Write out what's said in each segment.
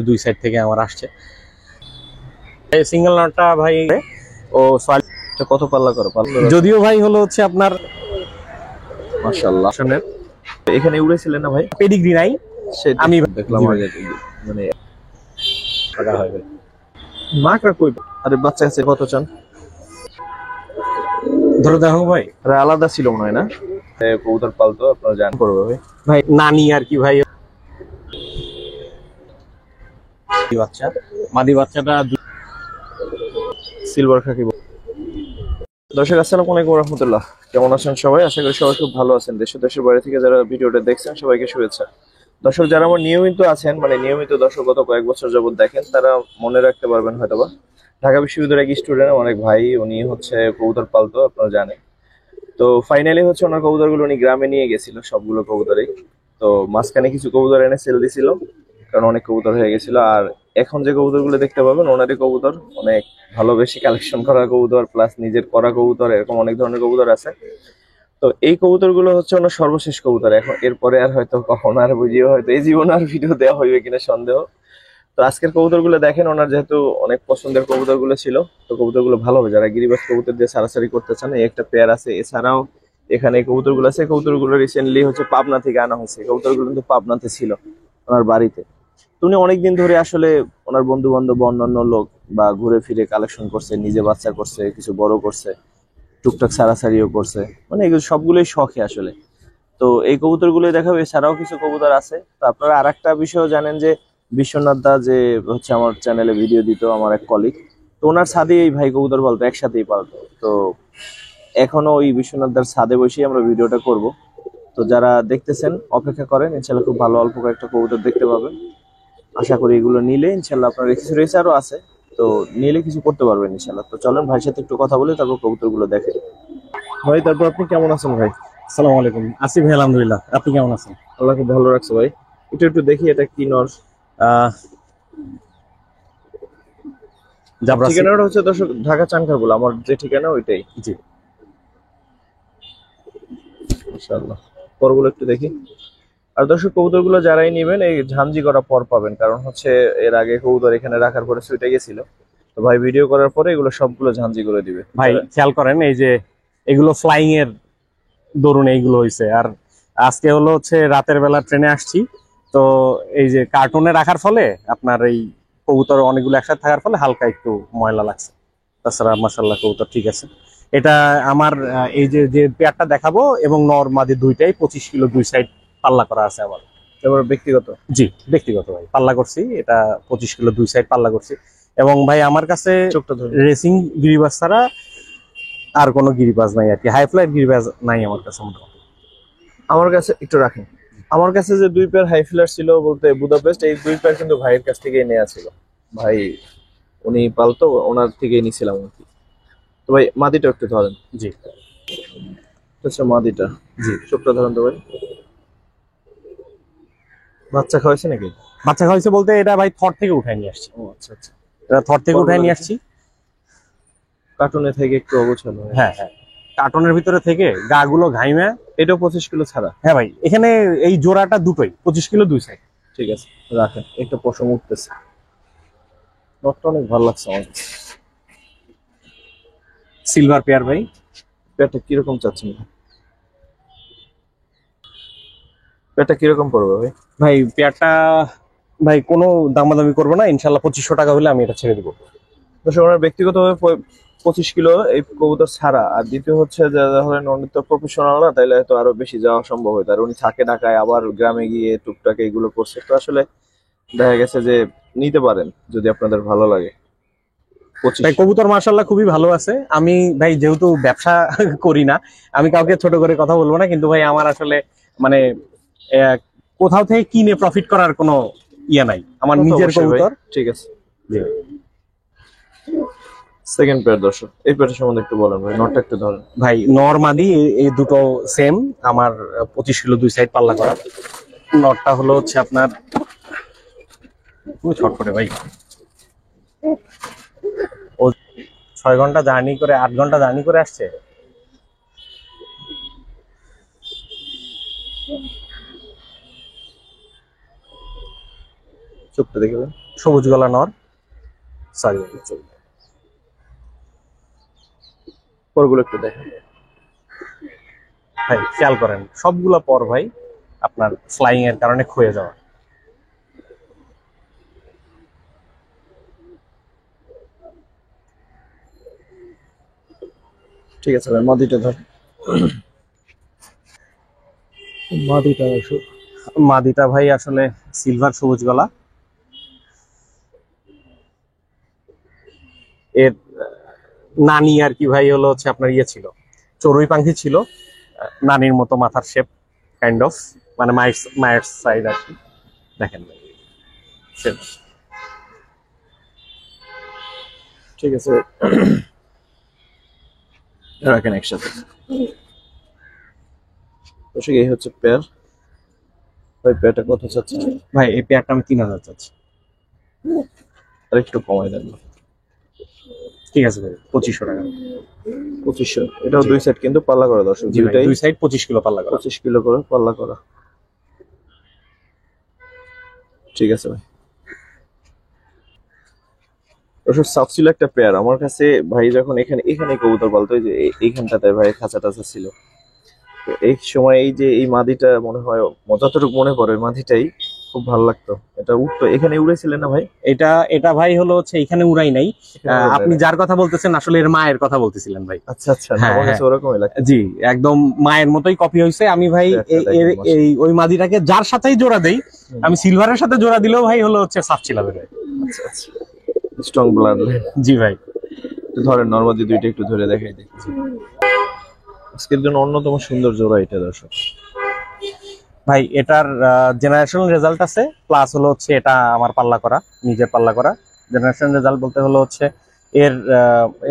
দুই সাইড থেকে আমার আসছে। এই সিঙ্গেল নটটা ভাই ও কত পাল্লা করে? যদিও ভাই হলো হচ্ছে আপনার মাশাআল্লাহ। শুনেন এখানে উড়েছিলেন না ভাই? পেডিগ্রি নাই, আমি দেখলাম আগে মানে টাকা হয় ভাই। মাকড়া কই? আরে বাচ্চা কাছে কত চান? ধরো দেখো ভাই, আরে আলাদা ছিল মনে হয় না? কবুতর পালতো আপনারা জান করবে ভাই। ভাই নানি আর কি ভাই, বাচ্চা মাদি বাচ্চাটা সিলভার খাকি। দর্শক আসসালামু আলাইকুম রাহমাতুল্লাহ, কেমন আছেন সবাই? আশা করি সবাই খুব ভালো আছেন। দেশের বাইরে থেকে যারা ভিডিওটা দেখছেন সবাইকে শুভেচ্ছা। দর্শক যারা আমার নিয়মিত আছেন, মানে নিয়মিত দর্শক গত কয়েক বছর যাবত দেখেন, তারা মনে রাখতে পারবেন হয়তোবা ঢাকা বিশ্ববিদ্যালয়ের এক স্টুডেন্ট, অনেক ভাই, উনি হচ্ছে কবুতর পালতো, আপনারা জানেন। তো ফাইনালি হচ্ছে ওনার কবুতরগুলো উনি গ্রামে নিয়ে গেছিল, সবগুলো কবুতরই। তো মাঝখানে কিছু কবুতর এনে সেল দিছিল, কারণ অনেক কবুতর হয়ে গেছিল। আর এখন যে কবুতরগুলো দেখতে পাবেন ওনারই কবুতর, অনেক ভালো বেশি কালেকশন করা কবুতর, প্লাস নিজের করা কবুতর, এরকম অনেক ধরনের কবুতর আছে। তো এই কবুতরগুলো হচ্ছে ওনার সর্বশেষ কবুতর। এখন এরপরে আর হয়তো কখন আর বুঝিয়ে হয়তো এই জীবনে আর ভিডিও দেওয়া হইবে কিনা সন্দেহ। তো আজকের কবুতরগুলো দেখেন, ওনার যেহেতু অনেক পছন্দের কবুতরগুলো ছিল, তো কবুতরগুলো ভালো হবে যারা গিরিবাজ কবুতর দিয়ে সারাসারি করতে চান। এই একটা পেয়ার আছে, এছাড়াও এখানে এই কবুতরগুলো আছে। কবুতরগুলো রিসেন্টলি হচ্ছে পাবনা থেকে আনা হয়েছে। কবুতরগুলো কিন্তু পাবনাতে ছিল ওনার বাড়িতে। তো উনি অনেকদিন ধরে আসলে ওনার বন্ধু বান্ধব অন্যান্য লোক বা ঘুরে ফিরে কালেকশন করছে, নিজে বাচ্চা করছে, কিছু বড় করছে, টুকটাক সারাসারিও করছে, মানে এগুলো সবগুলোই শখে আসলে। তো এই কবুতরগুলোই দেখাবো, এছাড়াও কিছু কবুতর আছে। তো আপনারা আর একটা বিষয় জানেন যে বিশ্বনাথ দা যে হচ্ছে আমার চ্যানেলে ভিডিও দিত, আমার এক কলিগ, তো ওনার ছাদে এই ভাই কবুতর পালতো, একসাথেই পালতো। তো এখনো ওই বিশ্বনাথ দার ছাদে বসেই আমরা ভিডিওটা করব। তো যারা দেখতেছেন অপেক্ষা করেন, ইনশাল্লাহ খুব ভালো অল্প কয়েকটা কবুতর দেখতে পাবেন। আশা করি এগুলো নিলে ইনশাল্লাহ আপনার কিছু রয়েছে আরো আছে, তো নিলে কিছু করতে পারবেন ইনশাল্লাহ। তো চলেন ভাইয়ের সাথে একটু কথা বলে তারপর কবুতরগুলো দেখে। ভাই তারপর আপনি কেমন আছেন ভাই? আসসালামু আলাইকুম। আসি ভাই, আলহামদুলিল্লাহ, আপনি কেমন আছেন? আল্লাহ খুব ভালো রাখছে ভাই। একটু একটু দেখি এটা কি নর। জাবরাসি। ঠিকানাটা হচ্ছে দর্শক ঢাকা চানখারপুল, আমার যে ঠিকানা ওইটাই। জি। মাশাআল্লাহ, পরগুলো একটু দেখি। আর দর্শক কবুতরগুলো যারাই নেবেন এই ঝাঞ্জি করা পর পাবেন, কারণ হচ্ছে এর আগে কবুতর এখানে রাখার পরে ছুটে গেছিল। তো ভাই ভিডিও করার পরে এগুলো সবগুলো ঝাঞ্জি করে দিবে। ভাই খেয়াল করেন, এই যে এগুলো ফ্লাইং এর দরুন এইগুলো হয়েছে। আর আজকে হলো হচ্ছে রাতের বেলা ট্রেনে আসছি, তো এই যে কার্টুনে রাখার ফলে আপনার এই কবুতর অনেকগুলো একসাথে থাকার ফলে হালকা একটু ময়লা লাগছে। তাছাড়া মাশাআল্লাহ কবুতর ঠিক আছে। এটা আমার এই যে যে পেয়ারটা দেখাবো এবং নর মাদি দুইটাই 25 কিলো দুই সাইড পাল্লা করা আছে আমার। এবার ব্যক্তিগত? জি, ব্যক্তিগত ভাই পাল্লা করছি, এটা 25 কিলো দুই সাইড পাল্লা করছি। এবং ভাই আমার কাছে রেসিং গিরিবাজ ছাড়া আর কোনো গিরিবাজ নাই আর কি, হাই ফ্লাইট গিরিবাজ নাই আমার কাছে মোটামুটি। আমার কাছে একটু রাখেন। আমার কাছে যে দুই পেয়ার হাই ফ্লার ছিল বলতে বুদাপেস্ট, এই দুই পেয়ার কিন্তু ভাইয়ের কাছ থেকেই নেওয়া ছিল। ভাই উনি পালতো, ওনার থেকেই নিছিলাম আর কি। তো ভাই মাদিটা একটু ধরেন। জি। আচ্ছা মাদিটা, জি, চোখটা ধরেন তো ভাই। বাচ্চা খাওয়াইছে নাকি? বাচ্চা খাওয়াইছে বলতে এটা ভাই থর থেকে উঠাই নিয়ে আসছি। ও আচ্ছা আচ্ছা, এটা থর থেকে উঠাই নিয়ে আসছি। কার্টুনে থেকে একটু অগোছালো। হ্যাঁ হ্যাঁ, কার্টনের ভিতরে থেকে গা গুলো ঘাইমে। এটাও 25 কিলো ছাড়া? হ্যাঁ ভাই, এখানে এই জোড়াটা দুটোই 25 কিলো দুই সাইড। ঠিক আছে রাখেন, একটা পশম উঠতেছে। নটটা অনেক ভালো লাগছে আমার কাছে। সিলভার পেয়ার ভাই। পেয়ারটা কিরকম চাচ্ছেন? পেয়ারটা কিরকম পড়বে ভাই? ভাই পেয়ারটা ভাই কোনো দামাদামি করবো না, ইনশাল্লাহ 2500 টাকা হলে আমি এটা ছেড়ে দিব। দর্শক ওনার ব্যক্তিগতভাবে 25 কিলো এই কবুতর ছাড়া। আর দ্বিতীয় হচ্ছে যারা ধরেন উনি তো প্রফেশনাল না, তাইলে হয়তো আরো বেশি যাওয়া সম্ভব হতো। আর উনি থাকে ঢাকায়, আবার গ্রামে গিয়ে টুকটাক এইগুলো করছে। তো আসলে দেখা গেছে যে নিতে পারেন যদি আপনাদের ভালো লাগে। ভাই কবুতর মাশাআল্লাহ খুবই ভালো আছে। আমি ভাই যেহেতু ব্যবসা করি না, আমি কাউকে ছোট করে কথা বলবো না, কিন্তু ভাই আমার আসলে মানে কোথাও থেকে কিনে প্রফিট করার কোনো ইয়ে নাই, আমার নিজের কবুতর। ঠিক আছে। জি। সেকেন্ড পেয়ার দর্শক, এই পেয়ারটা সম্বন্ধে একটু বলেন ভাই, নটটা একটু ধরেন। ভাই নরমাদি এই দুটো সেম, আমার 25 কিলো দুই সাইড পাল্লা করা। নটটা হলো হচ্ছে আপনার খুবই ছটফটে ভাই, ও 6 ঘন্টা জার্নি করে 8 ঘন্টা জার্নি করে আসছে। চোখটা দেখে ভাই। সবুজ গলা নর, সরি পরগুলো একটু দেখেন। ভাই খেয়াল করেন সবগুলা পর ভাই আপনার ফ্লাইং এর কারণে ক্ষয়ে যাওয়া। ঠিক আছে ভাই, মাদিটা ধর। মাদিটা আসো। মাদিটা ভাই আসলে সিলভার সবুজ গলা। এর নানি আর কি ভাই হলো হচ্ছে আপনার ইয়ে ছিল, চড়ুই পাখি ছিল, নানির মতো মাথার শেপ কাইন্ড অফ, মানে মায়ের মায়ের সাইড আর কি। দেখেন ভাই shape। ঠিক আছে, রাখেন একসাথে। দর্শক এই হচ্ছে পেয়ার। ভাই পেয়ারটা কত চাচ্ছে? ভাই এই পেয়ারটা আমি 3000 চাচ্ছি। আর একটু কমাই দেন। ঠিক আছে ভাই 2500 টাকা। 2500। এটাও দুই সাইড কিন্তু পাল্লা করা দর্শক, জি ভাই দুইটাই দুই সাইড 25 কিলো পাল্লা করা। 25 কিলো করে পাল্লা করা। ঠিক আছে ভাই। দর্শক সাবছিল একটা পেয়ার আমার কাছে ভাই, যখন এখানে এখানে কবুতর পালতো, এই যে এইখানটাতে ভাই খাঁচা টাচা ছিল। তো এই সময় এই যে এই মাদিটা মনে হয়, যতটুকু মনে পড়ে মাদিটাই খুব ভালো লাগতো। এটা উঠতো, এখানে উড়েছিলেন না ভাই? এটা এটা ভাই হলো হচ্ছে এখানে উড়াই নাই। এখানে উড়ে আপনি নাই। যার কথা বলতেছেন আসলে এর মায়ের কথা বলতেছিলেন ভাই। আচ্ছা আচ্ছা, না, হ্যাঁ, আমার কাছে হ্যাঁ। ওরকমই লাগতো। জি একদম মায়ের মতোই কপি হয়েছে। আমি ভাই পেয়ারটা এর দেখেন, এই ওই মাদিটাকে যার সাথেই জোড়া দেই, আমি সিলভারের সাথে জোড়া দিলেও ভাই হলো হচ্ছে সাপচিলা বেরোয়। আচ্ছা আচ্ছা, স্ট্রং ব্লাড। জি ভাই। ধরেন নরমাদি দুইটা একটু ধরে দেখাই দেখছি। আজকের জন্য অন্যতম সুন্দর জোড়া এটা দর্শক। ভাই এটার জেনারেশনাল রেজাল্ট আছে, প্লাস হলো হচ্ছে এটা আমার পাল্লা করা, নিজের পাল্লা করা। জেনারেশনাল রেজাল্ট বলতে হলো হচ্ছে এর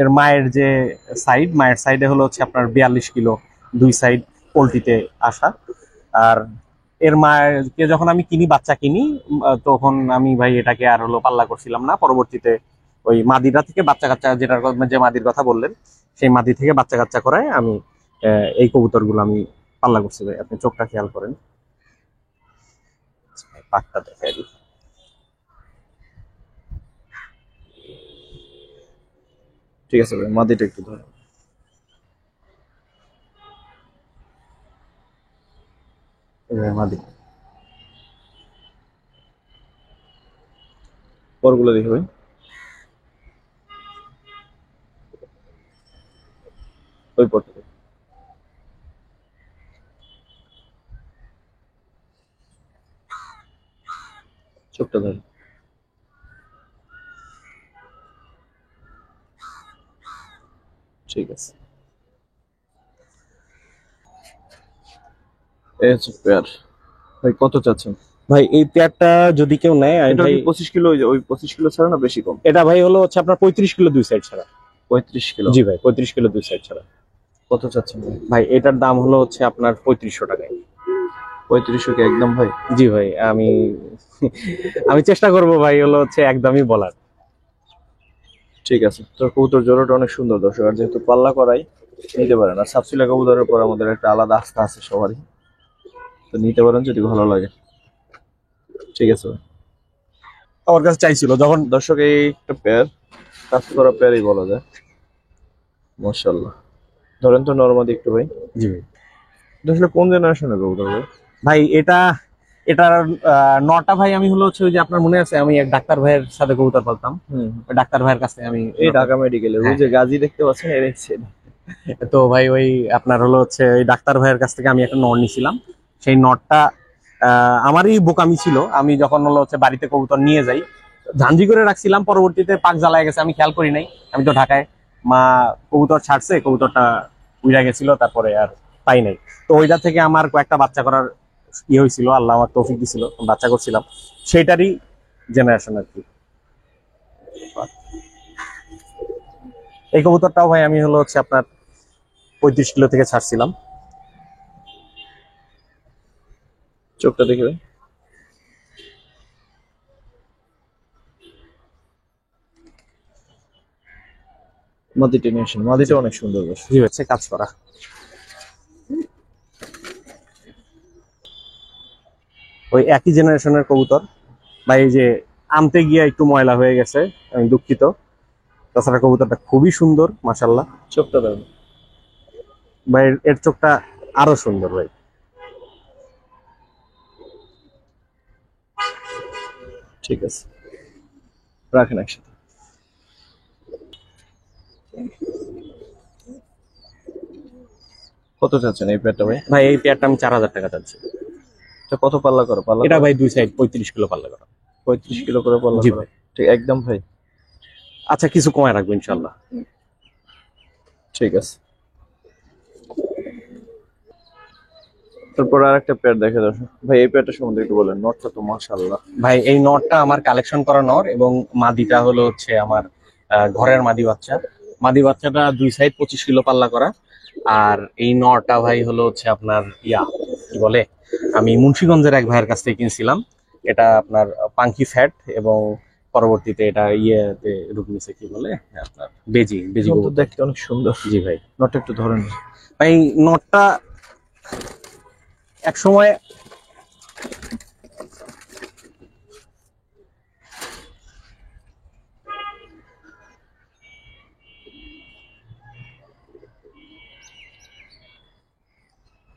এর মায়ের যে সাইড, মায়ের সাইডে হলো হচ্ছে আপনার 42 কিলো দুই সাইড পোল্ট্রিতে আসা। আর এর মায়েরকে যখন আমি কিনি, বাচ্চা কিনি, তখন আমি ভাই এটাকে আর হলো পাল্লা করছিলাম না। পরবর্তীতে ওই মাদিটা থেকে বাচ্চা কাচ্চা, যেটার যে মাদির কথা বললেন, সেই মাদি থেকে বাচ্চা কাচ্চা করায় আমি এই কবুতরগুলো আমি পাল্লা করছি ভাই। আপনি চোখটা খেয়াল করেন, পাটটা দেখাই দিই। ঠিক আছে ভাই, মাদিটা একটু ধরেন। এই ভাই মাদি। পরগুলো দেখি ভাই। ওই পরটা দেখি। চোখটা ধরেন। ঠিক আছে, এই হচ্ছে পেয়ার। ভাই কত চাচ্ছেন? ভাই এই পেয়ারটা যদি কেউ নেয়, আমি এটা ভাই কি 25 কিলো? ওই 25 কিলো ছাড়া না বেশি কম? এটা ভাই হলো হচ্ছে আপনার 35 কিলো দুই সাইড ছাড়া। 35 কিলো। জি ভাই 35 কিলো দুই সাইড ছাড়া। কত চাচ্ছেন ভাই? ভাই এটার দাম হলো হচ্ছে আপনার 3500 টাকায়। 3500 কি একদম ভাই? জি ভাই, আমি আমি চেষ্টা করব ভাই হলো হচ্ছে একদমই বলার। ঠিক আছে, তো কবুতর জোড়াটা অনেক সুন্দর দর্শক, আর যেহেতু পাল্লা করাই নিতে পারেন। আর সাপসিলা কবুতরের পর আমাদের একটা আলাদা আস্থা আছে সবারই, তো নিতে পারেন যদি ভালো লাগে। ঠিক আছে ভাই। আমার কাছে চাইছিল যখন। দর্শক এই একটা পেয়ার, কাজ করা পেয়ারই বলা যায়। মাশাআল্লাহ। ধরেন তো নরমাদি একটু ভাই। জি ভাই। এটা আসলে কোন জেনারেশনের কবুতর ভাই? ভাই এটার নটা ভাই আমি হলো হচ্ছে ওই যে আপনার মনে আছে আমি এক ডাক্তার ভাইয়ের সাথে কবুতর পালতাম, ওই ডাক্তার ভাইয়ের কাছে আমি এই ঢাকা মেডিকেলের ওই যে গাজী দেখতে পাচ্ছেন, এর ছেলে। তো ভাই ওই আপনার হলো হচ্ছে ওই ডাক্তার ভাইয়ের কাছ থেকে আমি একটা নট নিছিলাম। সেই নটটা আমারই বোকামি ছিল, আমি যখন হলো হচ্ছে বাড়িতে কবুতর নিয়ে যাই ঝাঞ্জি করে রাখছিলাম, পরবর্তীতে পাক জ্বালায় গেছে, আমি খেয়াল করি নাই। আমি তো ঢাকায়, মা কবুতর ছাড়ছে, কবুতরটা উড়ে গেছিল, তারপরে আর পাই নাই। তো ওইটা থেকে আমার কয়েকটা বাচ্চা করার ইয়ে হয়েছিল, আল্লাহ আমার তৌফিক দিছিল, বাচ্চা করছিলাম, সেইটারই জেনারেশন আর কি। এই কবুতরটাও ভাই আমি হলো হচ্ছে আপনার 35 কিলো থেকে ছাড়ছিলাম। চোখটা দেখে ভাই। মাদিটা নিয়ে আসেন, মাদিটা অনেক সুন্দর বেশ। জি হচ্ছে কাজ করা। ওই একই জেনারেশনের কবুতর ভাই, এই যে আনতে গিয়ে একটু ময়লা হয়ে গেছে, আমি দুঃখিত। তাছাড়া কবুতরটা খুবই সুন্দর মাশাআল্লাহ। চোখটা দেন ভাই এর চোখটা আরো সুন্দর ভাই। ঠিক আছে, রাখেন একসাথে। কত চাচ্ছেন এই পেয়ারটা ভাই? ভাই এই পেয়ারটা আমি 4000 টাকা চাচ্ছি। এটা কত পাল্লা করো? পাল্লা এটা ভাই দুই সাইড 35 কিলো পাল্লা করা। 35 কিলো করে পাল্লা জি করো? ভাই। ঠিক একদম ভাই। আচ্ছা কিছু কমায় রাখবো ইনশাল্লাহ। ঠিক আছে। তারপর আর একটা পেয়ার দেখে দর্শক ভাই, এই পেয়ারটা সম্বন্ধে একটু বলেন। নটটা তো মাশাআল্লাহ। ভাই এই নরটা আমার কালেকশন করা নর, এবং মাদিটা হলো হচ্ছে আমার ঘরের মাদি বাচ্চা। মাদি বাচ্চাটা দুই সাইড 25 কিলো পাল্লা করা। আর এই নরটা ভাই হলো হচ্ছে আপনার কি বলে, আমি মুন্সিগঞ্জের এক ভাইয়ের কাছ থেকে কিনছিলাম। এটা আপনার পাঙ্কি ফ্যাট, এবং পরবর্তীতে এটা ইয়েতে রূপ নিছে, কি বলে আপনার বেজি বেজি এখন তো কবুতর। দেখতে অনেক সুন্দর। জি ভাই। নটটা একটু ধরেন ভাই নটটা এক সময়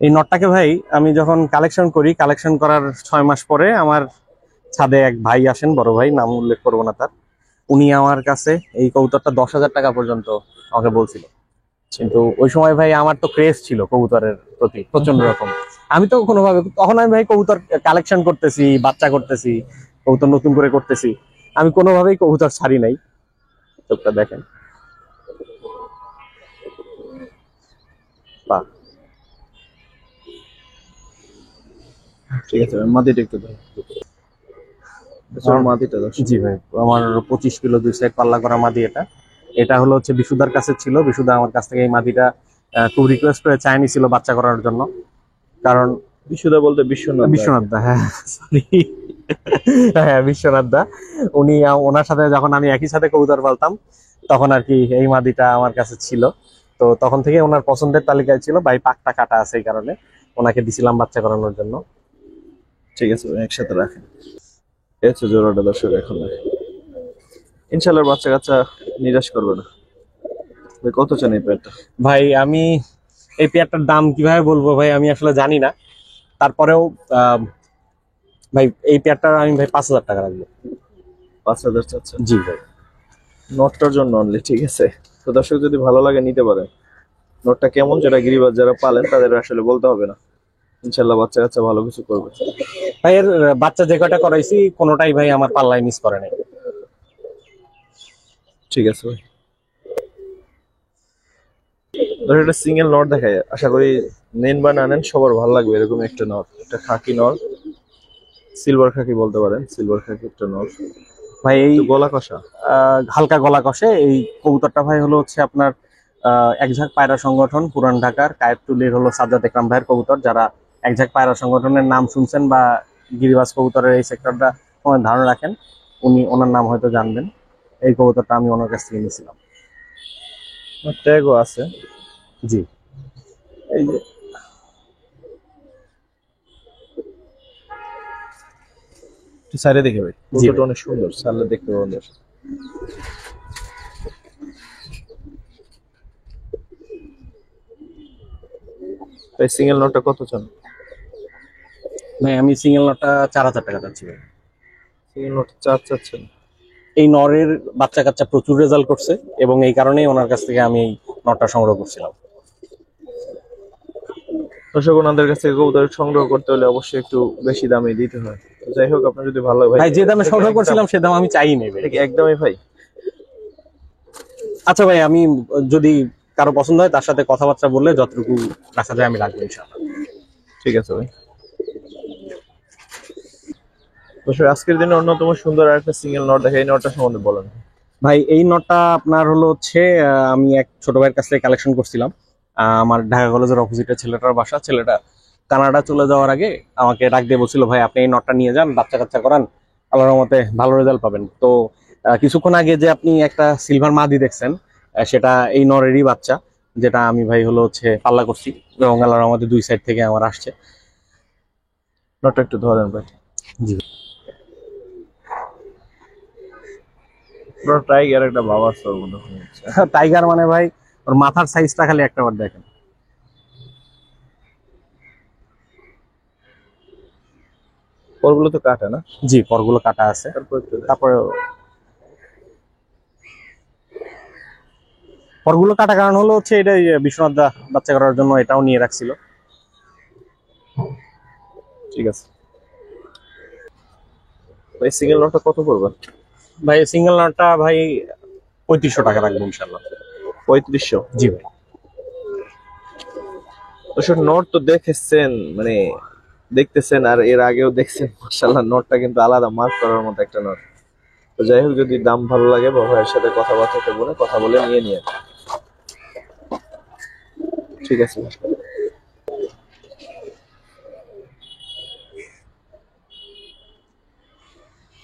এই নটটাকে ভাই আমি যখন কালেকশন করি, কালেকশন করার 6 মাস পরে আমার ছাদে এক ভাই আসেন, বড় ভাই, নাম উল্লেখ করবো না তার। উনি আমার কাছে এই কবুতরটা 10,000 টাকা পর্যন্ত আমাকে বলছিল। কিন্তু ওই সময় ভাই আমার তো ক্রেজ ছিল কবুতরের প্রতি প্রচন্ড রকম। আমি তো কোনোভাবে, তখন আমি ভাই কবুতর কালেকশন করতেছি, বাচ্চা করতেছি, কবুতর নতুন করে করতেছি, আমি কোনোভাবেই কবুতর ছাড়ি নাই। চোখটা দেখেন, বাহ। ঠিক আছে ভাই, মাটিটা একটু ধরেন। মাটিটা দর্শক। জি ভাই, আমার 25 কিলো দুই সাইড পাল্লা করা মাদি এটা। এটা হলো হচ্ছে বিশুদার কাছে ছিল, বিশুদা আমার কাছ থেকে এই মাদিটা খুব রিকোয়েস্ট করে চায় নিছিল বাচ্চা করার জন্য। কারণ বিশুদা বলতে বিশ্বনাথ? বিশ্বনাথ দা, হ্যাঁ সরি, হ্যাঁ বিশ্বনাথ দা। উনি ওনার সাথে যখন আমি একই সাথে কবুতর পালতাম, তখন আর কি এই মাদিটা আমার কাছে ছিল। তো তখন থেকে ওনার পছন্দের তালিকায় ছিল, ভাই পাকটা কাটা আছে এই কারণে ওনাকে দিছিলাম বাচ্চা করানোর জন্য। ঠিক আছে ভাই, একসাথে রাখেন। এই হচ্ছে জোড়াটা দর্শক। এখন ইনশাল্লাহ বাচ্চা কাচ্চা নিরাশ করবে না। ভাই কত চান এই পেয়ারটা? ভাই আমি এই পেয়ারটার দাম কিভাবে বলবো ভাই, আমি আসলে জানি না। তারপরেও ভাই এই পেয়ারটার আমি ভাই 5,000 টাকা রাখবো। 5,000 চাচ্ছেন? জি ভাই। নোটটার জন্য অনলি। ঠিক আছে, তো দর্শক যদি ভালো লাগে নিতে পারেন। নোটটা কেমন, যেটা গিরিবাজ যারা পালেন তাদের আসলে বলতে হবে না। ইনশাল্লাহ বাচ্চা কাচ্চা ভালো কিছু করবে। ভাই এর বাচ্চা যে কয়টা করাইছি কোনোটাই ভাই আমার পাল্লায় মিস করে নাই। ঠিক আছে ভাই, ধর এটা সিঙ্গেল নট দেখায়, আশা করি নেন বা না নেন সবার ভালো লাগবে। এরকম একটা নট, একটা খাকি নট, সিলভার খাকি বলতে পারেন, সিলভার খাকি একটা নট। ভাই এই গলা কষা, হালকা গলা কষে এই কবুতরটা ভাই হলো হচ্ছে আপনার একঝাঁক পায়রা সংগঠন পুরান ঢাকার কায়েতটুলির হলো সাজ্জাদ একরাম ভাইয়ের কবুতর। যারা একঝাঁক পায়রা সংগঠনের নাম শুনছেন বা গিরিবাজ কবুতরের এই সেক্টরটা ধারণা রাখেন, ওনার নাম হয়তো জানবেন। এই কবুতরটা আমি ওনার কাছ থেকে নিয়েছিলাম। ট্যাগও আছে। জি, এই যে সাইডে দেখে ভাই, জি কবুতরটা অনেক সুন্দর, সাইডে দেখতে পাবেন। তাই সিঙ্গেল নটটা কত চান? ভাই আমি সিঙ্গেল নটটা 4,000 টাকা চাচ্ছি ভাই। সিঙ্গেল নট 4 চাচ্ছেন? এই নরের বাচ্চা কাচ্চা প্রচুর রেজাল্ট করছে, এবং এই কারণেই ওনার কাছ থেকে আমি এই নটটা সংগ্রহ করছিলাম। দর্শক ওনাদের কাছ থেকে কবুতর সংগ্রহ করতে হলে অবশ্যই একটু বেশি দামে দিতে হয়। তো যাই হোক, আপনার যদি ভালো লাগে ভাই যে দামে সংগ্রহ করছিলাম সে দাম আমি চাই নাই ভাই। একদমই ভাই। আচ্ছা ভাই, আমি যদি কারো পছন্দ হয় তার সাথে কথাবার্তা বললে যতটুকু রাখা যায় আমি রাখবো ইনশাআল্লাহ। ঠিক আছে ভাই। দর্শক আজকের দিনে অন্যতম সুন্দর আরেকটা সিঙ্গেল নট দেখে, এই নটটা সম্বন্ধে বলেন। ভাই এই নটটা আপনার হলো হচ্ছে আমি এক ছোট ভাইয়ের কাছ থেকে কালেকশন করছিলাম। আমার ঢাকা কলেজের অপোজিটে ছেলেটার বাসা। ছেলেটা কানাডা চলে যাওয়ার আগে আমাকে ডাক দিয়ে বলছিল, ভাই আপনি এই নটটা নিয়ে যান, বাচ্চা কাচ্চা করান, আল্লাহর রহমতে ভালো রেজাল্ট পাবেন। তো কিছুক্ষণ আগে যে আপনি একটা সিলভার মাদি দেখছেন, সেটা এই নরেরই বাচ্চা, যেটা আমি ভাই হলো হচ্ছে পাল্লা করছি, এবং আল্লাহর রহমতে দুই সাইড থেকে আমার আসছে। নটটা একটু ধরেন ভাই। জি পুরো টাইগার একটা বাবার সর মনে হচ্ছে। টাইগার মানে ভাই ওর মাথার সাইজটা খালি একটাবার দেখেন। পরগুলো তো কাটা না? জি, পরগুলো কাটা আছে। তারপরে পরগুলো কাটা কারণ হলো হচ্ছে এটা বিশ্বনাথ দা বাচ্চা করার জন্য এটাও নিয়ে রাখছিল। ঠিক আছে ভাই, সিঙ্গেল নটটা কত পড়বে? ভাই সিঙ্গেল নটটা ভাই 3500 টাকা রাখবো ইনশাল্লাহ। 3500? জি ভাই। ওসব নট তো দেখেছেন, মানে দেখতেছেন আর এর আগেও দেখছেন, মাশাআল্লাহ নটটা কিন্তু আলাদা মার্ক করার মতো একটা নট। তো যাই হোক, যদি দাম ভালো লাগে বা ভাইয়ের সাথে কথা বলে নিয়ে ঠিক আছে।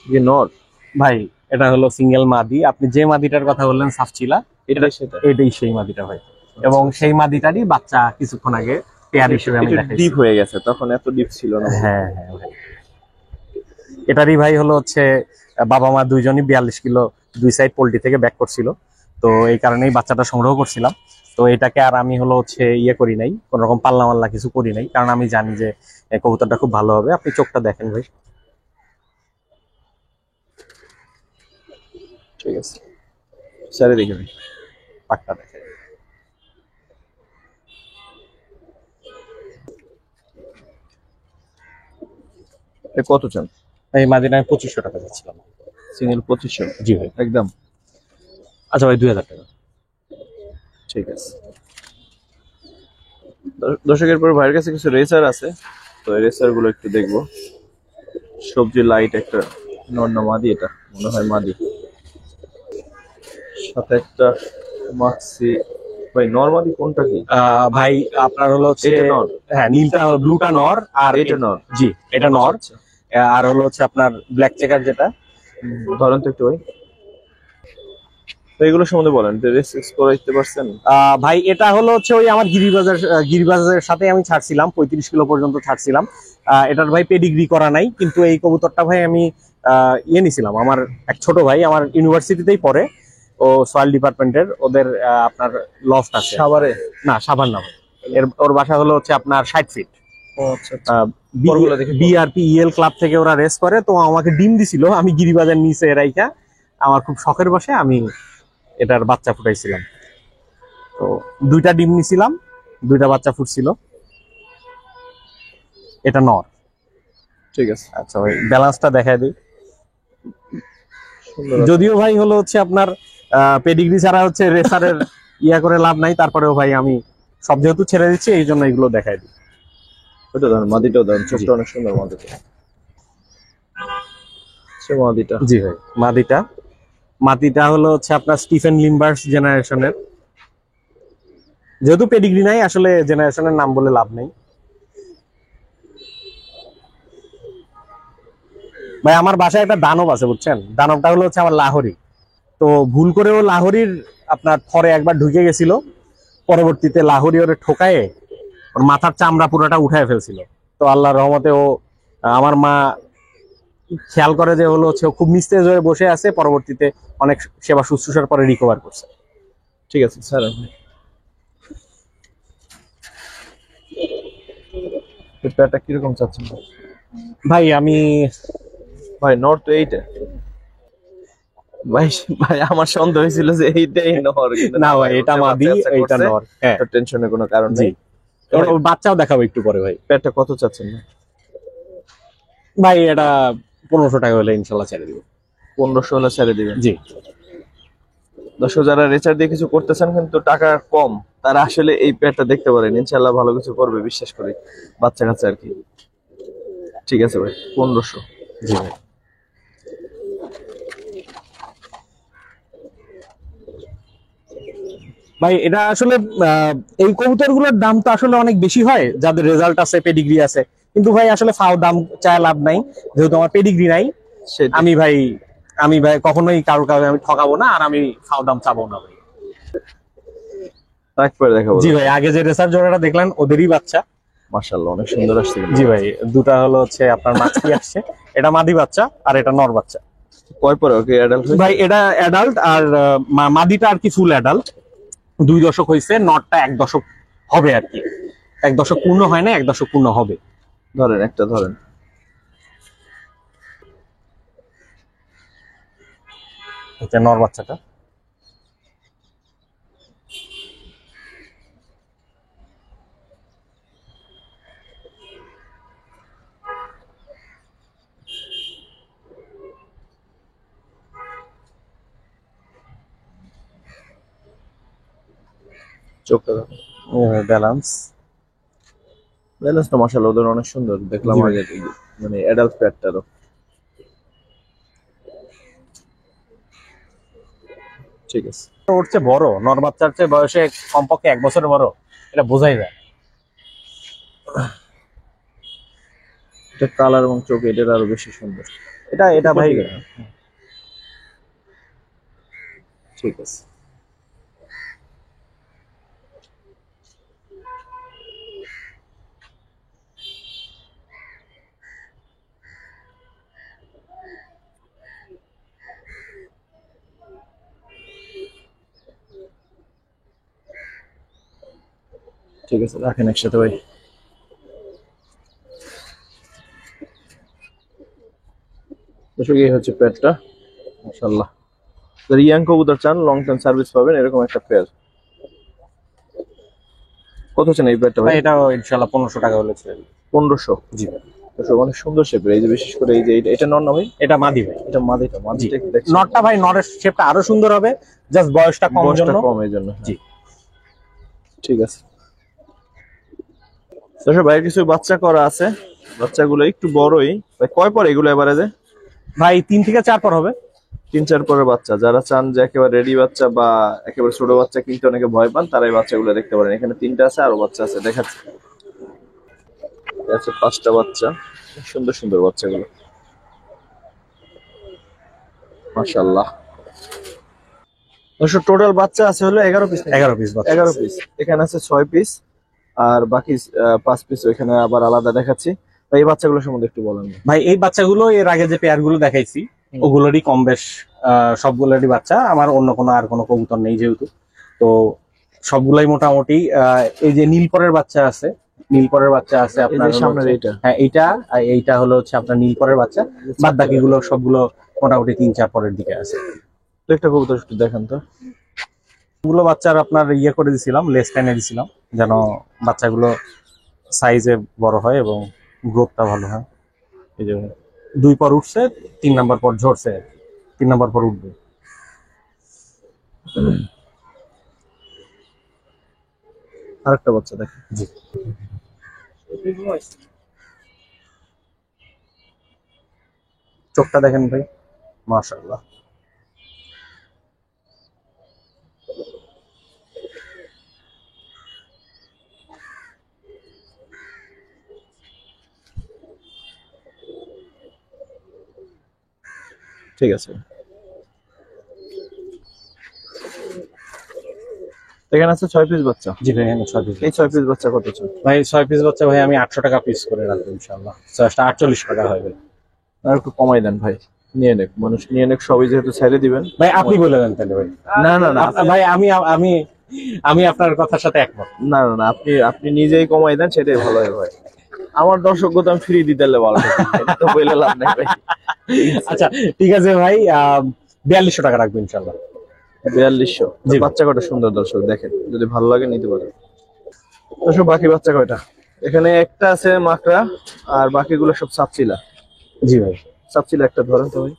যে নট ভাই এটা হলো সিঙ্গেল মাদি, আপনি যে মাদিটার কথা বললেন সাফচিলা, এটা সেটা এটাই সেই মাদিটা ভাই। এবং সেই মাদিটারই বাচ্চা কিছুক্ষণ আগে পেয়ার হিসেবে আমি দেখাইছি। ডিপ হয়ে গেছে, তখন এত ডিপ ছিল না। হ্যাঁ হ্যাঁ ভাই, এটারই ভাই হলো হচ্ছে বাবা মা দুইজনই 42 কিলো দুই সাইড পোল্ট্রি থেকে ব্যাক করছিল, তো এই কারণেই বাচ্চাটা সংগ্রহ করছিলাম। তো এটাকে আর আমি হলো হচ্ছে ইয়ে করি নাই, কোন রকম পাল্লা মাল্লা কিছু করি নাই, কারণ আমি জানি যে কবুতরটা খুব ভালো হবে। আপনি চোখটা দেখেন ভাই। ঠিক আছে, স্যারে দেখে ভাই, পাকটা দেখেন। কত চান? এই মাদিনা আমি 2500 টাকা দিচ্ছিলাম। সিঙ্গেল 2500? জি ভাই একদম। আচ্ছা ভাই 2000 টাকা। ঠিক আছে। দর্শকের পর ভাইয়ের কাছে কিছু রেসার আছে, তো এই রেসার গুলো একটু দেখবো। সবজি লাইট একটা নর না মাদি, এটা মনে হয় মাদি, সাথে একটা মাক্সি। ভাই নর মাদি কোনটা কি? ভাই আপনার হলো হচ্ছে এটা নর? হ্যাঁ, নীলটা ব্লুটা নর আর এটা নর? জি এটা নর। আচ্ছা। আর হলো হচ্ছে আপনার ব্ল্যাক চেকার যেটা। ধরেন তো একটু ভাই, তো এগুলো সম্বন্ধে বলেন, রেস করাইতে পারছেন? ভাই এটা হলো হচ্ছে ওই আমার গিরিবাজারের সাথে আমি ছাড়ছিলাম, 35 কিলো পর্যন্ত ছাড়ছিলাম। এটার ভাই পেডিগ্রি করা নাই, কিন্তু এই কবুতরটা ভাই আমি ইয়ে নিছিলাম, আমার এক ছোট ভাই আমার ইউনিভার্সিটিতেই পড়ে, ও সয়েল ডিপার্টমেন্টের, ওদের আপনার লফট আছে সাভারে? না, সাভার না ভাই। ওর বাসা হলো হচ্ছে আপনার 60 ফিট। ও আচ্ছা। পরগুলো দেখে বিআরপি ইএল ক্লাব থেকে ওরা রেস করে, তো আমাকে ডিম দিছিল, আমি গিরিবাজার নিচে রাইখা আমার খুব শখের বসে আমি এটার বাচ্চা ফুটাইছিলাম। তো 2টা ডিম নিছিলাম, 2টা বাচ্চা ফুটছিল। এটা নর। ঠিক আছে, আচ্ছা ভাই ব্যালেন্সটা দেখায় দিই। সুন্দর আছে। যদিও ভাই হলো হচ্ছে আপনার পেডিগ্রি ছাড়া হচ্ছে রেসারের ইয়া করে লাভ নাই, তারপরেও ভাই আমি সব যেহেতু ছেড়ে দিচ্ছি এই জন্য এগুলো দেখায় দিই। ওটা ধরেন, মাদিটাও ধরেন, ছোটটা অনেক সুন্দর মাদিটা। সে মাদিটা? জি ভাই মাদিটা হলো হচ্ছে আপনার স্টিফেন লিম্বার্স জেনারেশনের। যেহেতু পেডিগ্রি নাই, আসলে জেনারেশনের নাম বলে লাভ নেই। ভাই আমার বাসায় একটা দানব আছে বুঝছেন, দানবটা হলো হচ্ছে আমার লাহোরি। তো ভুল করেও লাহোরির আপনার থরে একবার ঢুকে গেছিল, পরবর্তীতে লাহোরি ওরে ঠোকায়ে ওর মাথার চামড়া পুরোটা উঠায় ফেলছিল। তো আল্লাহর রহমতে ও আমার মা খেয়াল করে যে হলো হচ্ছে ও খুব নিস্তেজ হয়ে বসে আছে, পরবর্তীতে অনেক সেবা শুশ্রূষার পরে রিকভার করছে। ঠিক আছে স্যার। পেয়ারটা কিরকম চাচ্ছেন ভাই আমি ভাই? নর তো এইটা ভাই, ভাই আমার সন্দেহ হয়েছিল যে এইটাই নর, কিন্তু না ভাই এটা মাদি, এইটা নর। হ্যাঁ, টেনশনের কোনো কারণ জি। নেই। ওর বাচ্চাও দেখাবো একটু পরে ভাই। পেয়ারটা কত চাচ্ছেন ভাই এটা 1500 টাকা হলে ইনশাল্লাহ ছেড়ে দিব। 1500 হলে ছেড়ে দিবেন? জি। দর্শক যারা রেচার দিয়ে কিছু করতেছেন কিন্তু টাকা কম, তারা আসলে এই পেয়ারটা দেখতে পারেন, ইনশাল্লাহ ভালো কিছু করবে, বিশ্বাস করি, বাচ্চা কাচ্চা আর কি। ঠিক আছে ভাই, 1500। জি ভাই। ভাই এটা আসলে এই কবুতরগুলোর দাম তো আসলে অনেক বেশি হয় যাদের রেজাল্ট আছে, পেডিগ্রি আছে, কিন্তু ভাই আসলে ফাও দাম চায় লাভ নাই, যেহেতু আমার পেডিগ্রি নাই। আমি ভাই কখনোই কারোর আমি ঠকাবো না, আর আমি ফাও দাম চাবো না ভাই। একবার দেখাবো। জি ভাই, আগে যে রেসার জোড়াটা দেখলেন ওদেরই বাচ্চা। মাশাআল্লাহ অনেক সুন্দর আসছে। জি ভাই, দুটা হলো হচ্ছে আপনার মাছি আসছে, এটা মাদি বাচ্চা আর এটা নর বাচ্চা। কয় পরে ওকে অ্যাডাল্ট ভাই এটা অ্যাডাল্ট, আর মাদিটা আর কি ফুল অ্যাডাল্ট। 2 দশক হয়েছে, নটটা 1 দশক হবে আর কি। 1 দশক পূর্ণ হয় না, 1 দশক পূর্ণ হবে। ধরেন একটা ধরেন। এটা নর বাচ্চাটা। চোখটা দেখো। ব্যালেন্স। ব্যালেন্সটা মাশাআল্লাহ ওদের অনেক সুন্দর দেখলাম জি। আগে, মানে অ্যাডাল্ট প্যাটটারও। ঠিক আছে। ওর চেয়ে বড়, নর বাচ্চার চেয়ে বয়সে কমপক্ষে 1 বছরের বড়, এটা বোঝাই যায়। এটা কালার এবং চোখ এটার আরো বেশি সুন্দর। এটা ভাই ঠিক আছে। ঠিক আছে, রাখেন একসাথে ভাই। দর্শক এই হচ্ছে পেয়ারটা, মাশাআল্লাহ। যারা ইয়াং কবুতর চান, লং টার্ম সার্ভিস পাবেন এরকম একটা পেয়ার। কত চান এই পেয়ারটা ভাই? এটাও ইনশাআল্লাহ 1500 টাকা হলে ছেড়ে দিই। 1500। জি ভাই। দর্শক অনেক সুন্দর শেপের, এই যে বিশেষ করে এই যে এটা নর না ভাই? এটা মাদি ভাই। এটা মাদিটা, মাদিটা একটু দেখছি। নটটা ভাই, নরের শেপটা আরো সুন্দর হবে, জাস্ট বয়সটা কম বয়সটা জন্য। কম এই জন্য। জি। ঠিক আছে। দর্শক ভাইয়ের কিছু বাচ্চা করা আছে, বাচ্চাগুলো একটু বড়ই ভাই। কয় পর এগুলো এভারেজে? ভাই 3 থেকে 4 পর হবে। 3-4 পরের বাচ্চা। যারা চান যে একেবারে রেডি বাচ্চা বা একেবারে ছোট বাচ্চা কিনতে অনেকে ভয় পান, তারা এই বাচ্চাগুলো দেখতে পারেন। এখানে 3টা আছে, আরো বাচ্চা আছে, দেখাচ্ছি। আছে 5টা বাচ্চা, সুন্দর সুন্দর বাচ্চাগুলো, মাশাআল্লাহ। দর্শক টোটাল বাচ্চা আছে হলো 11 পিস। 11 পিস বাচ্চা। 11 পিস। এখানে আছে 6 পিস, আর বাকি 5 পিস ওইখানে আবার আলাদা দেখাচ্ছি। ভাই এই বাচ্চাগুলো সম্বন্ধে একটু বলেন। ভাই এই বাচ্চাগুলো এর আগে যে পেয়ার গুলো দেখাইছি ওগুলোরই কম বেশ সবগুলোরই বাচ্চা। আমার অন্য কোনো আর কোনো কবুতর নেই যেহেতু, তো সবগুলাই মোটামুটি এই যে নীলপরের বাচ্চা আছে, নীলপরের বাচ্চা আছে এই আপনার যে সামনের এইটা, হ্যাঁ এইটা, আর এইটা হলো হচ্ছে আপনার নীলপরের বাচ্চা। বাদ বাকিগুলো সবগুলো মোটামুটি 3-4 পরের দিকে আছে। তো একটা কবুতর একটু দেখান তো। ওগুলো বাচ্চার আপনার ইয়ে করে দিছিলাম, লেস টেনে দিছিলাম যেন বাচ্চাগুলো সাইজে বড় হয় এবং গ্রোথটা ভালো হয়। এই যে 2 পর উঠছে, 3 নাম্বার পর ঝরছে, 3 নাম্বার পর উঠবে। আরেকটা বাচ্চা দেখেন। জি। চোখটা দেখেন ভাই, মাশাআল্লাহ। ঠিক আছে। এখানে আছে 6 পিস বাচ্চা। জি ভাই, এখানে 6 পিস। এই 6 পিস বাচ্চা কত চান? ভাই 6 পিস বাচ্চা ভাই আমি 800 টাকা পিস করে রাখবো ইনশাআল্লাহ। 48 টাকা হবে। আর একটু কমাই দেন ভাই, নিয়ে নেক মানুষ, নিয়ে নেক সবই যেহেতু ছেড়ে দিবেন। ভাই আপনি বলে দেন তাহলে ভাই। না না না ভাই আমি আমি আপনার কথার সাথে একমত। না না না, আপনি আপনি নিজেই কমাই দেন, সেটাই ভালো হয় ভাই। আমার দর্শককে তো আমি ফ্রি দিতে ভালো এটা তো বলে লাভ নাই ভাই। আচ্ছা ঠিক আছে ভাই, 4200 টাকা রাখবো ইনশাআল্লাহ। 4200। জি। বাচ্চা কয়টা সুন্দর দর্শক দেখেন, যদি ভালো লাগে নিতে পারেন। দর্শক বাকি বাচ্চা কয়টা? এখানে একটা আছে মাকড়া, আর বাকিগুলো সব সাপচিলা। জি ভাই। সাপচিলা একটা ধরেন তো ভাই।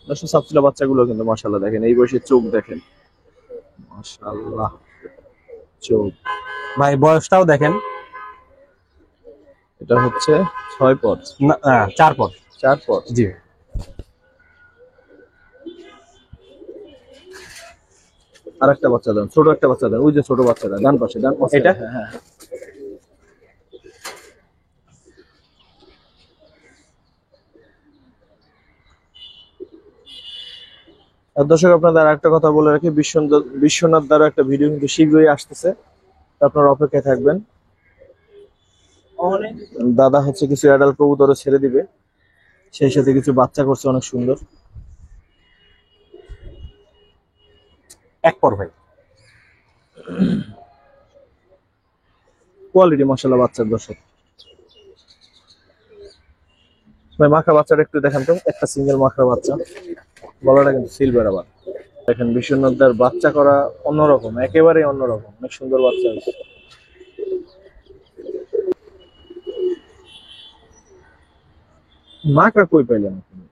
দর্শক সাপচিলা বাচ্চাগুলো কিন্তু মাশাআল্লাহ দেখেন, এই বয়সে চোখ দেখেন, মাশাআল্লাহ চোখ। ভাই বয়সটাও দেখেন। এটা হচ্ছে 6 পর, না 4 পর। 4 পর। জি। আরেকটা বাচ্চা দেন, ছোট একটা বাচ্চা দেন, ওই যে ছোট বাচ্চাটা ডান পাশে, ডান পাশে এটা? হ্যাঁ হ্যাঁ। আর দর্শক আপনাদের আরেকটা কথা বলে রাখি, বিশ্বনাথ দ্বারা একটা ভিডিও কিন্তু শীঘ্রই আসতেছে, তো আপনারা অপেক্ষায় থাকবেন। দাদা হচ্ছে কিছু অ্যাডাল্ট কবুতরও ছেড়ে দিবে, সেই সাথে কিছু বাচ্চা করছে অনেক সুন্দর। এক পর ভাই। কোয়ালিটি মাশাআল্লাহ বাচ্চার দর্শক। ভাই মাখা বাচ্চাটা একটু দেখান তো, একটা সিঙ্গেল মাখা বাচ্চা, গলাটা কিন্তু সিলভার আবার। দেখেন বিশ্বনাথদার বাচ্চা করা অন্যরকম, একেবারেই অন্যরকম, অনেক সুন্দর বাচ্চা হয়েছে। মাকড়া কই পাইলেন আপনি?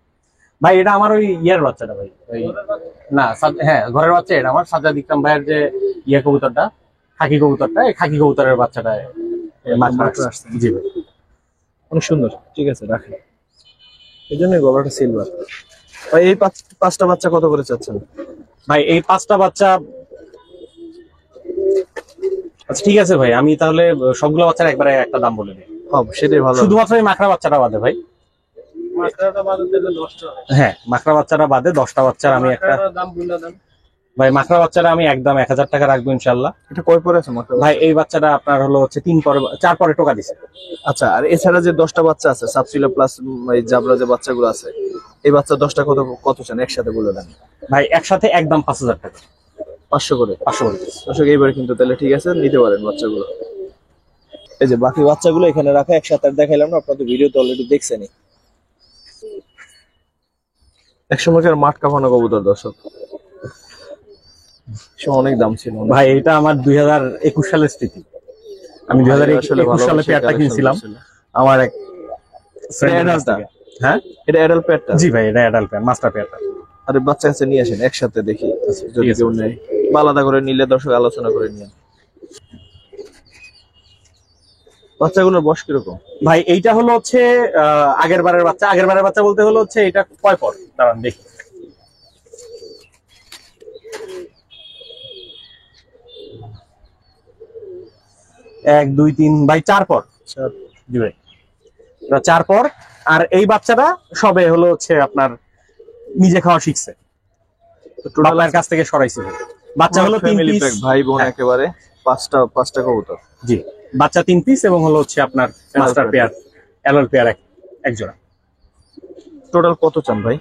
ভাই এটা আমার ওই ইয়ার বাচ্চাটা ভাই, ওই না হ্যাঁ ঘরের বাচ্চা, এটা আমার সাজ্জাদ ইকরাম ভাইয়ের যে ইয়া কবুতরটা, খাকি কবুতরটা, এই খাকি কবুতরের বাচ্চাটা মাকড়া আসছে। জি ভাই। অনেক সুন্দর, ঠিক আছে রাখেন। এই জন্য গলাটা সিলভার। ভাই এই পাঁচটা বাচ্চা কত করে চাচ্ছেন? ভাই এই 5টা বাচ্চা, আচ্ছা ঠিক আছে ভাই, আমি তাহলে সবগুলো বাচ্চার একবারে একটা দাম বলে দিই। হবে সেটাই ভালো। শুধুমাত্র এই মাকড়া বাচ্চাটা বাদে ভাই। মাত্রাটা বাদ দিলে 10টা হ্যাঁ মাকড়া বাচ্চাটা বাদে 10টা বাচ্চার আমি একটা দাম বলে দেন। ভাই মাকড়া বাচ্চাটা আমি একদম 1000 টাকা রাখবো ইনশাল্লাহ। এটা কয় পরে আছে মাকড়া? ভাই এই বাচ্চাটা আপনার হলো হচ্ছে 4 পরে টোকা দিছে। আচ্ছা, আর এছাড়া যে 10টা বাচ্চা আছে সাবসিলা প্লাস এই জাবরা যে বাচ্চাগুলো আছে, এই বাচ্চা 10টা কত কত চান একসাথে বলে দেন। ভাই একসাথে একদম 5000 টাকা, 500 করে। 500 করে। দর্শক এইবার কিন্তু তাহলে ঠিক আছে, নিতে পারেন বাচ্চাগুলো। এই যে বাকি বাচ্চাগুলো এখানে রাখা, একসাথে আর দেখাইলাম না, আপনাদের ভিডিও তো অলরেডি দেখছেনই। একসময়কার মাঠ কাঁপানো কবুতর দর্শক, সে অনেক দাম ছিল। ভাই এটা আমার 2021 সালের স্মৃতি। আমি 2021 সালে পেয়ারটা কিনছিলাম আমার এক ফ্রেন্ডের কাছ থেকে। হ্যাঁ এটা অ্যাডাল্ট পেয়ারটা? জি ভাই এটা অ্যাডাল্ট পেয়ার, মাস্টার পেয়ারটা। আরে বাচ্চা কাছে নিয়ে আসেন একসাথে দেখি, যদি ঠিক আছে। কেউ নেয় বা আলাদা করে নিলে দর্শক আলোচনা করে নিয়ে। বাচ্চাগুলোর বয়স কিরকম? ভাই এইটা হলো হচ্ছে আগের বারের বাচ্চা, আগের বারের বাচ্চা বলতে হলো হচ্ছে এটা কয় পর দাঁড়ান দেখি। এক দুই তিন ভাই 4 পর। জি ভাই এটা 4 পর। আর এই বাচ্চাটা সবে হলো হচ্ছে আপনার নিজে খাওয়া শিখছে, বাবার কাছ থেকে সরাইছে। বাচ্চা হলো 3 ফ্যামিলি পিস প্যাক, ভাই বোন হ্যাঁ। একেবারে পাঁচটা কবুতর। জি বাচ্চা 3 পিস এবং হলো হচ্ছে আপনার মাস্টার পেয়ার, অ্যাডাল্ট পেয়ার এক জোড়া। টোটাল কত চান ভাই?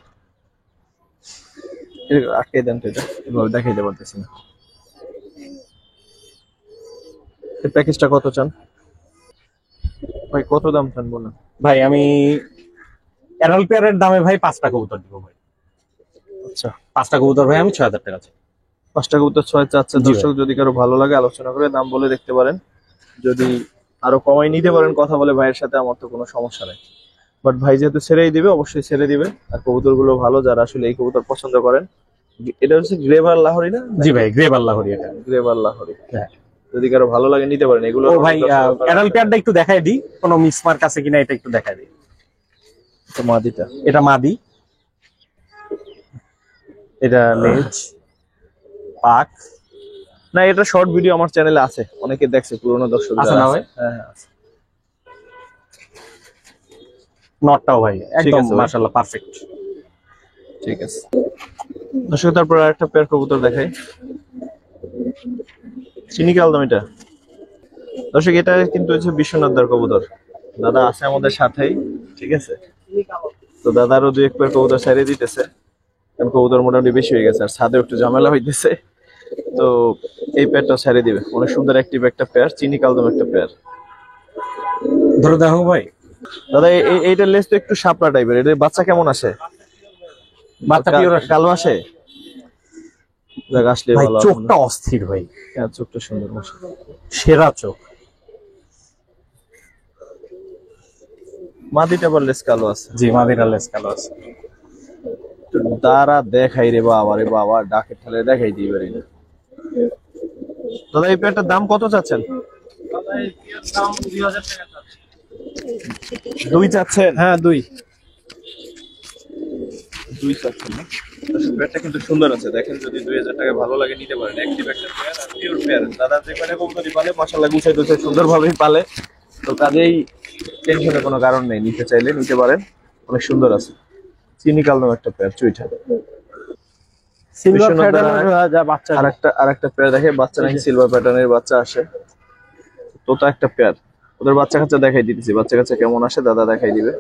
আটকে দেন তো, এটা এভাবে দেখাইতে পারতেছি না। এই প্যাকেজটা কত চান ভাই? কত দাম চান বলেন? ভাই আমি অ্যাডাল্ট পেয়ারের দামে ভাই 5টা কবুতর দিব ভাই। আচ্ছা, 5টা কবুতর ভাই আমি 6000 টাকা চাই। 5টা কবুতর 6 চাচ্ছে। জি দর্শক যদি কারো ভালো লাগে আলোচনা করে দাম বলে দেখতে পারেন, যদি আরো কমাই নিতে পারেন কথা বলে ভাইয়ের সাথে, আমার তো কোনো সমস্যা নেই। বাট ভাই যেহেতু ছেড়েই দিবে, অবশ্যই ছেড়ে দিবে। আর কবুতর গুলো ভালো, যারা আসলে এই কবুতর পছন্দ করেন। এটা হচ্ছে গ্রেভার লাহোরি না? জি ভাই গ্রে বাল্লাহরি এটা। গ্রেভার লাহোরি, হ্যাঁ। যদি কারো ভালো লাগে নিতে পারেন এগুলো। ও ভাই অ্যাডাল্ট পেয়ারটা একটু দেখাই দিই, কোনো মিসমার্ক আছে কিনা এটা একটু দেখাই দিই। তো মাদিটা, এটা মাদি, এটা লেজ পাক। না এটা শর্ট ভিডিও আমার চ্যানেলে আছে, অনেকে দেখছে, পুরোনো দর্শক আছে যারা না আছে। ভাই? হ্যাঁ হ্যাঁ আছে। নটটাও ভাই একদম আছে ভাই। মাশাআল্লাহ পারফেক্ট। ঠিক আছে দর্শক, তারপর আরেকটা পেয়ার কবুতর দেখাই, চিনি কালদম। এটা দর্শক এটা কিন্তু হচ্ছে বিশ্বনাথদার কবুতর, দাদা আছে আমাদের সাথেই, ঠিক আছে। তো দাদারও 2-1 পেয়ার কবুতর ছাড়িয়ে দিতেছে, কারণ কবুতর মোটামুটি বেশি হয়ে গেছে, আর ছাদে একটু ঝামেলা হইতেছে। তো এই পেয়ারটা ছেড়ে দিবে, অনেক সুন্দর অ্যাক্টিভ একটা পেয়ার, চিনি কালদম একটা পেয়ার। ধরে দেখো ভাই, দাদা এইটার লেজ তো একটু শাপলা টাইপের, এটার বাচ্চা কেমন আসে? বাচ্চা পিওর আসে। কালো আসে? দেখ আসলে ভাই ভালো। চোখটা অস্থির ভাই, হ্যাঁ চোখটা সুন্দর, মাশাআল্লাহ। সেরা চোখ। মাদিটা আবার লেজ কালো আছে। জি মাদিরা লেজ কালো আছে। তারা দেখাই রে বাবা, রে বাবা ডাকের ঠালে দেখাই দিই পারি না। দাদা এই পেয়ারটার দাম কত চাচ্ছেন? দাদা এই দাম 2000 টাকা চাচ্ছি। 2 চাচ্ছেন? হ্যাঁ 2 চাচ্ছেন না? আসলে পেয়ারটা কিন্তু সুন্দর আছে, দেখেন যদি 2000 টাকা ভালো লাগে নিতে পারেন। অ্যাক্টিভ একটা পেয়ার আর পিওর পেয়ার। দাদা যে পেয়ারে কবুতরই পালে মাশাআল্লাহ গুছাই টুছাই সুন্দরভাবেই পালে, তো কাজেই টেনশনের কোনো কারণ নেই, নিতে চাইলে নিতে পারেন, অনেক সুন্দর আছে। চিনি কালদম একটা পেয়ার, চুইঠা। সিলভার বিশ্বনাথ ফেডারেল যা বাচ্চা। আরেকটা পেয়ার দেখে, বাচ্চা নাকি সিলভার প্যাটার্নের বাচ্চা আসে। তোতা একটা পেয়ার, ওদের বাচ্চা কাচ্চা দেখাই দিতেছি, বাচ্চা কাচ্চা কেমন আসে দাদা দেখাই দিবে।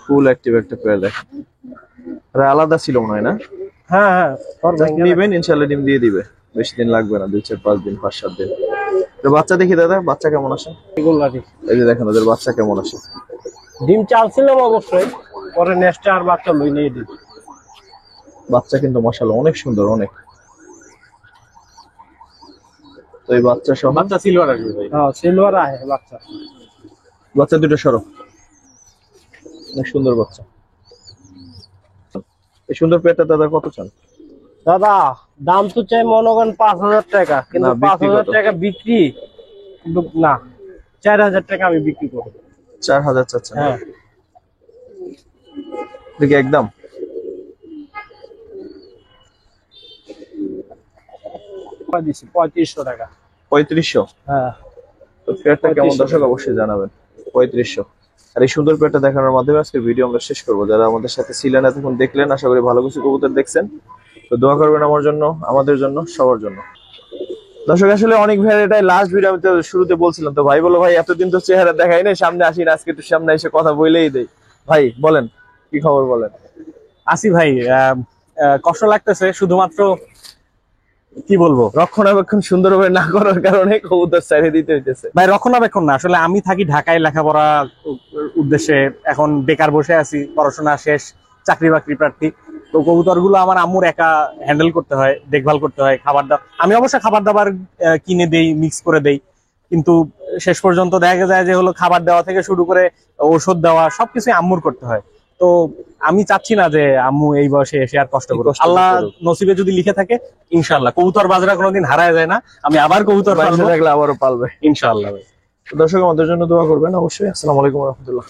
ফুল অ্যাক্টিভ একটা পেয়ার দেখেন। আর আলাদা ছিল মনে হয় না? হ্যাঁ হ্যাঁ তোর ভেঙে নিবেন ইনশাল্লাহ ডিম দিয়ে দিবে, বেশি দিন লাগবে না, 2-4-5 দিন 5-7 দিন। তো বাচ্চা দেখি দাদা, বাচ্চা কেমন আসে? এগুলো আর কি। এই যে দেখেন ওদের বাচ্চা কেমন আসে। ডিম চালছিলাম অবশ্যই, পরে নেক্সটে আর বাচ্চা লই নিয়ে দিই। বাচ্চা কিন্তু মাশাআল্লাহ অনেক সুন্দর, অনেক। তো এই বাচ্চা সহ বাচ্চা সিলভার আসবে ভাই। হ্যাঁ সিলভার আহে বাচ্চা। বাচ্চা দুটো সরো, অনেক সুন্দর বাচ্চা। এই সুন্দর পেয়ারটা দাদা কত চান? দাদা দাম তো চাই মনে করেন 5,000 টাকা, কিন্তু না, বিক্রি 5,000 কত? টাকা বিক্রি কিন্তু না, 4,000 টাকা আমি বিক্রি করবো। 4,000 চাচ্ছেন? হ্যাঁ দেখি একদম। দিচ্ছি 3500 টাকা। 3500? হ্যাঁ তো পেয়ারটা কেমন 3500 দর্শক অবশ্যই জানাবেন। 3500। আর এই সুন্দর পেয়ারটা দেখানোর মাধ্যমে আজকের ভিডিও আমরা শেষ করবো। যারা আমাদের সাথে ছিলেন এতক্ষণ দেখলেন, আশা করি ভালো কিছু কবুতর দেখছেন। তো দোয়া করবেন আমার জন্য, আমাদের জন্য, সবার জন্য। দর্শক আসলে অনেক ভাইয়ের এটাই লাস্ট ভিডিও, আমি তো শুরুতে বলছিলাম, তো ভাই বলো ভাই এতদিন তো চেহারা দেখাই নাই, সামনে আসি না, আজকে একটু সামনে এসে কথা বলেই দেই। ভাই বলেন কি খবর বলেন। আসি ভাই, কষ্ট লাগতেছে, শুধুমাত্র কি বলবো, রক্ষণাবেক্ষণ সুন্দরভাবে না করার কারণে কবুতর ছেড়ে দিতে হইতেছে। ভাই রক্ষণাবেক্ষণ না, আসলে আমি থাকি ঢাকায় লেখাপড়া উদ্দেশ্যে, এখন বেকার বসে আছি, পড়াশোনা শেষ, চাকরি বাকরি প্রার্থী। তো কবুতর গুলো আমার আম্মুর একা হ্যান্ডেল করতে হয়, দেখভাল করতে হয়, খাবার দাবার আমি অবশ্য খাবার দাবার কিনে দেই, মিক্স করে দেই, কিন্তু শেষ পর্যন্ত দেখা যায় যে হলো খাবার দেওয়া থেকে শুরু করে ওষুধ দেওয়া সবকিছু আম্মুর করতে হয়। তো আমি চাচ্ছি না যে আম্মু এই বয়সে এসে আর কষ্ট করুক। কষ্ট আল্লাহ করুক। নসিবে যদি লিখে থাকে ইনশাআল্লাহ কবুতর বাজরা কোনোদিন হারায় যায় না, আমি আবার কবুতর বাইরে পালবো থাকলে আবারও পালবে ইনশাআল্লাহ ভাই। দর্শক আমাদের জন্য দোয়া করবেন অবশ্যই। আসসালামু আলাইকুম রহমতুল্লাহ।